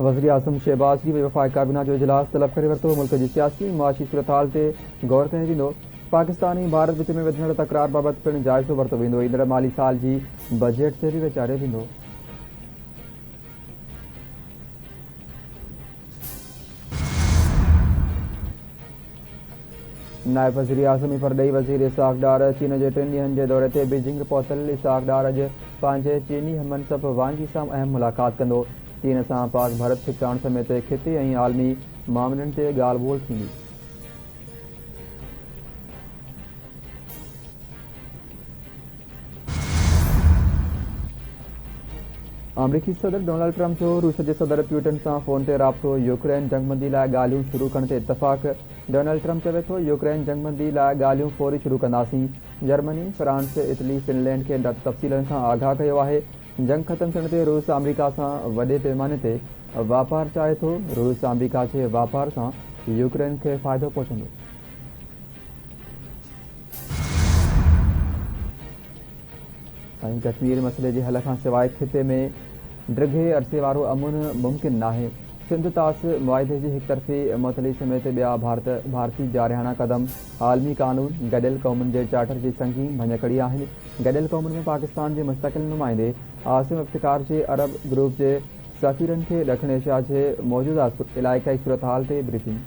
वज़ीर आज़म शहबाज जी वफ़ाक़ी काबीना जो इजलास तलब करे वरितो। मुल्क जी सियासी माशी सूरत हाल ते गौर कयो वेंदो। पाकिस्तान ऐं भारत विच में वधंदड़ तकरार बाबति पिणु जाइज़ो वरितो वेंदो। ईंदड़ माली साल जी बजट ते बि वीचारियो वेंदो। नायब वज़ीर आज़म ऐं परॾेही वज़ीर इसाक़ डार चीन जे 3 ॾींहनि जे दौरे ते बीजिंग पहुतल। इसाक़ डार अॼु पंहिंजे चीनी हममनसब वांग यी सां अहम मुलाक़ात कंदो। चीन सां पाक भारत ठिकाण समेत खिते ऐं आलमी मामलनि ते ॻाल्हि ॿोल थींदी। अमरीकी सदर डोनाल्ड ट्रंप जो रूस जे सदर पुतिन सां फ़ोन ते राब्तो। यूक्रेन जंगबंदी लाइ ॻाल्हियूं शुरू करण ते इतफ़ाक़। डोनाल्ड ट्रंप चवे थो यूक्रेन जंगबंदी लाइ ॻाल्हियूं फौरी शुरू कंदासीं। जर्मनी, फ्रांस, इटली, फिनलैंड खे तफ़सीलनि खां आगाह कयो आहे। जंग ख़त्म थियण ते रूस अमरीका सां वॾे पैमाने ते वापार चाहे थो। रूस अमरीका जे वापार सां यूक्रेन खे फ़ाइदो पहुचंदो। ऐं कश्मीर मसइले जे हल खां सवाइ खिते में ड्रिघे अरसे वारो अमुन मुमकिन नाहे। सिंध तास मुआइदे जी हिक तरफ़ी मुअतली समेत ॿिया भारती जारियाणा क़दम आलमी कानून गॾियल क़ौमुनि जे चार्टर जी संगीन भञकड़ी आहिनि। गॾियल क़ौमुनि में पाकिस्तान जे मुस्तक़िल नुमाइंदे आसिम इफ्तिकार जे अरब ग्रुप जे सफ़ीरनि खे ॾखिण एशिया जे मौजूदा इलाइक़ाई सूरत हाल ते ब्रीफिंग।